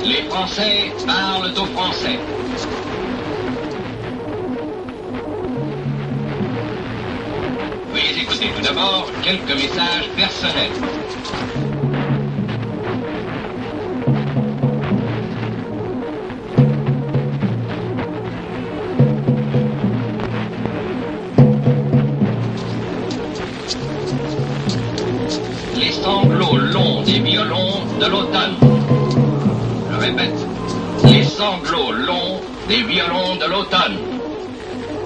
Les Français parlent aux Français. Veuillez écouter tout d'abord quelques messages personnels. Les sanglots longs des violons de l'automne. Je répète, les sanglots longs des violons de l'automne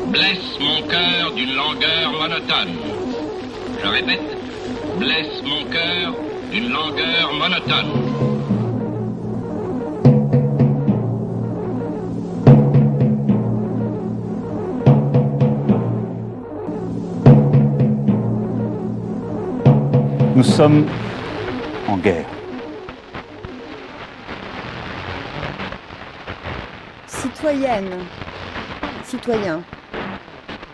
blessent mon cœur d'une langueur monotone. Je répète, blessent mon cœur d'une langueur monotone. Nous sommes en guerre. Citoyennes, citoyens,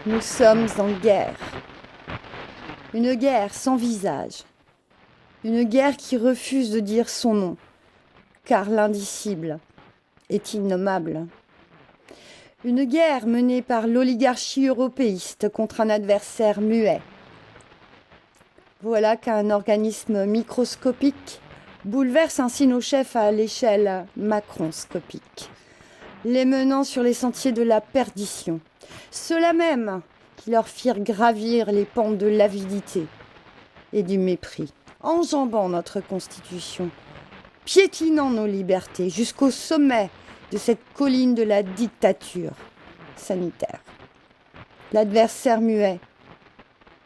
nous sommes en guerre. Une guerre sans visage. Une guerre qui refuse de dire son nom, car l'indicible est innommable. Une guerre menée par l'oligarchie européiste contre un adversaire muet. Voilà qu'un organisme microscopique bouleverse ainsi nos chefs à l'échelle macroscopique, les menant sur les sentiers de la perdition. Ceux-là même qui leur firent gravir les pentes de l'avidité et du mépris, enjambant notre Constitution, piétinant nos libertés jusqu'au sommet de cette colline de la dictature sanitaire. L'adversaire muet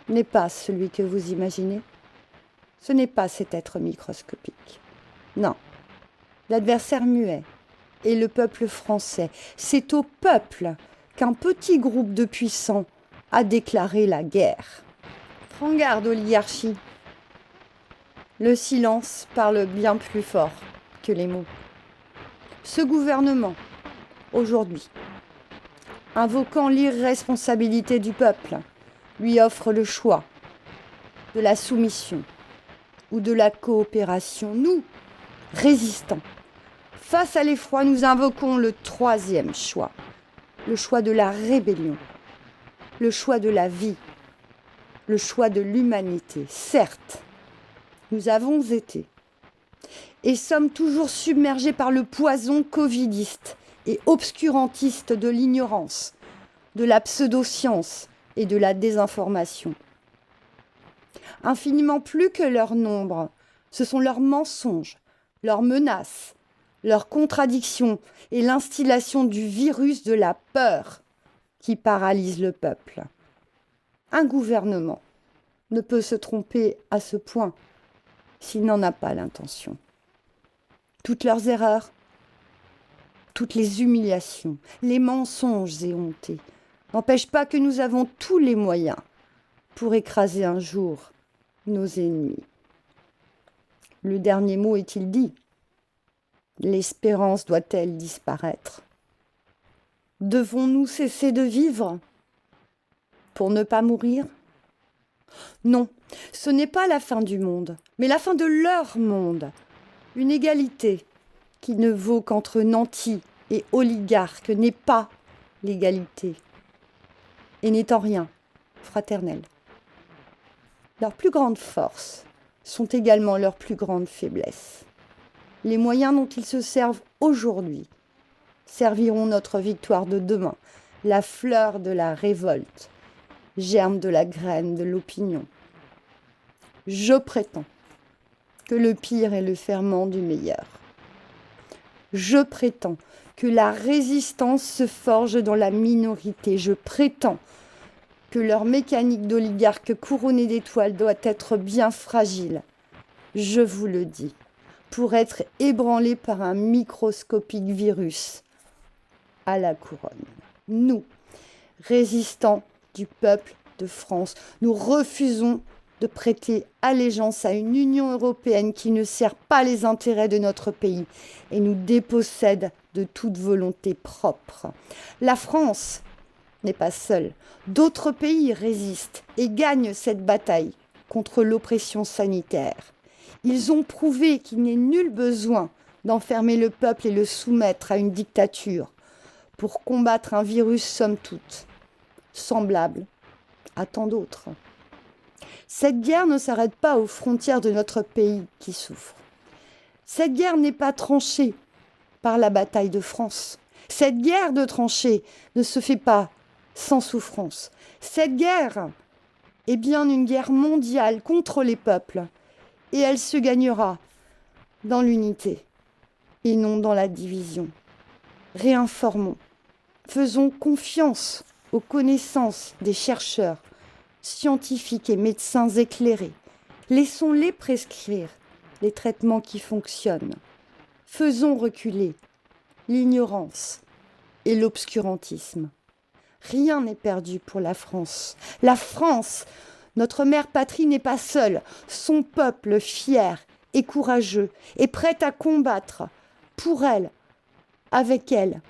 n'est pas celui que vous imaginez. Ce n'est pas cet être microscopique. Non, l'adversaire muet est le peuple français. C'est au peuple qu'un petit groupe de puissants a déclaré la guerre. Prends garde, oligarchie. Le silence parle bien plus fort que les mots. Ce gouvernement, aujourd'hui, invoquant l'irresponsabilité du peuple, lui offre le choix de la soumission ou de la coopération. Nous, résistants, face à l'effroi, nous invoquons le troisième choix, le choix de la rébellion, le choix de la vie, le choix de l'humanité. Certes, nous avons été et sommes toujours submergés par le poison covidiste et obscurantiste de l'ignorance, de la pseudo-science et de la désinformation. Infiniment plus que leur nombre, ce sont leurs mensonges, leurs menaces, leurs contradictions et l'instillation du virus de la peur qui paralyse le peuple. Un gouvernement ne peut se tromper à ce point s'il n'en a pas l'intention. Toutes leurs erreurs, toutes les humiliations, les mensonges éhontés n'empêche pas que nous avons tous les moyens pour écraser un jour nos ennemis. Le dernier mot est-il dit? L'espérance doit-elle disparaître? Devons-nous cesser de vivre pour ne pas mourir? Non, ce n'est pas la fin du monde, mais la fin de leur monde. Une égalité qui ne vaut qu'entre nantis et oligarques n'est pas l'égalité. Et n'est en rien fraternelle. Leurs plus grandes forces sont également leurs plus grandes faiblesses. Les moyens dont ils se servent aujourd'hui serviront notre victoire de demain, la fleur de la révolte, germe de la graine de l'opinion. Je prétends que le pire est le ferment du meilleur. Je prétends que la résistance se forge dans la minorité. Je prétends que leur mécanique d'oligarques couronnée d'étoiles doit être bien fragile. Je vous le dis, pour être ébranlée par un microscopique virus à la couronne. Nous, résistants du peuple de France, nous refusons de prêter allégeance à une Union européenne qui ne sert pas les intérêts de notre pays et nous dépossède de toute volonté propre. La France n'est pas seule. D'autres pays résistent et gagnent cette bataille contre l'oppression sanitaire. Ils ont prouvé qu'il n'est nul besoin d'enfermer le peuple et le soumettre à une dictature pour combattre un virus somme toute semblable à tant d'autres. Cette guerre ne s'arrête pas aux frontières de notre pays qui souffre. Cette guerre n'est pas tranchée par la bataille de France. Cette guerre de tranchées ne se fait pas sans souffrance. Cette guerre est bien une guerre mondiale contre les peuples et elle se gagnera dans l'unité et non dans la division. Réinformons, faisons confiance aux connaissances des chercheurs, scientifiques et médecins éclairés. Laissons-les prescrire les traitements qui fonctionnent. Faisons reculer l'ignorance et l'obscurantisme. Rien n'est perdu pour la France. La France, notre mère patrie, n'est pas seule. Son peuple fier et courageux est prêt à combattre pour elle, avec elle,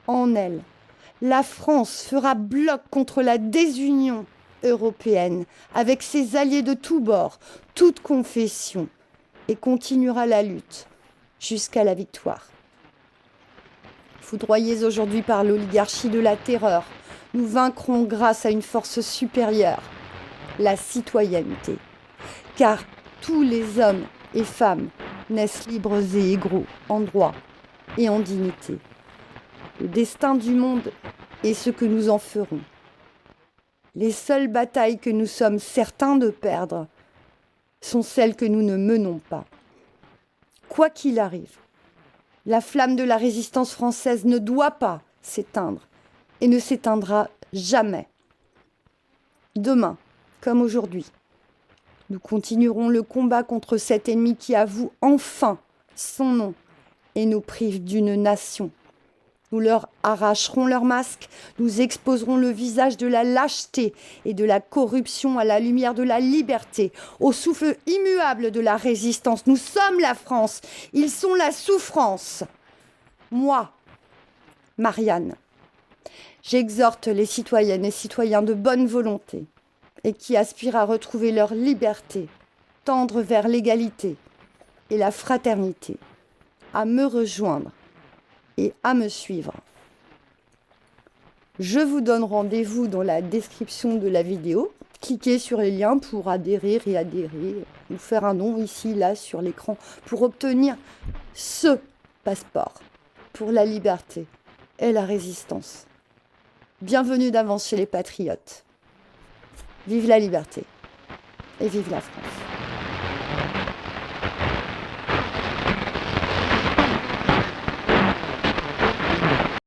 en elle. La France fera bloc contre la désunion européenne avec ses alliés de tous bords, toutes confessions, et continuera la lutte jusqu'à la victoire. Foudroyés aujourd'hui par l'oligarchie de la terreur, nous vaincrons grâce à une force supérieure, la citoyenneté. Car tous les hommes et femmes naissent libres et égaux en droit et en dignité. Le destin du monde est ce que nous en ferons. Les seules batailles que nous sommes certains de perdre sont celles que nous ne menons pas. Quoi qu'il arrive, la flamme de la résistance française ne doit pas s'éteindre et ne s'éteindra jamais. Demain, comme aujourd'hui, nous continuerons le combat contre cet ennemi qui avoue enfin son nom et nous prive d'une nation. Nous leur arracherons leurs masques, nous exposerons le visage de la lâcheté et de la corruption à la lumière de la liberté, au souffle immuable de la résistance. Nous sommes la France, ils sont la souffrance. Moi, Marianne, j'exhorte les citoyennes et citoyens de bonne volonté et qui aspirent à retrouver leur liberté, tendre vers l'égalité et la fraternité, à me rejoindre et à me suivre. Je vous donne rendez-vous dans la description de la vidéo. Cliquez sur les liens pour adhérer, ou faire un don ici, là, sur l'écran, pour obtenir ce passeport pour la liberté et la résistance. Bienvenue d'avance chez les patriotes. Vive la liberté et vive la France.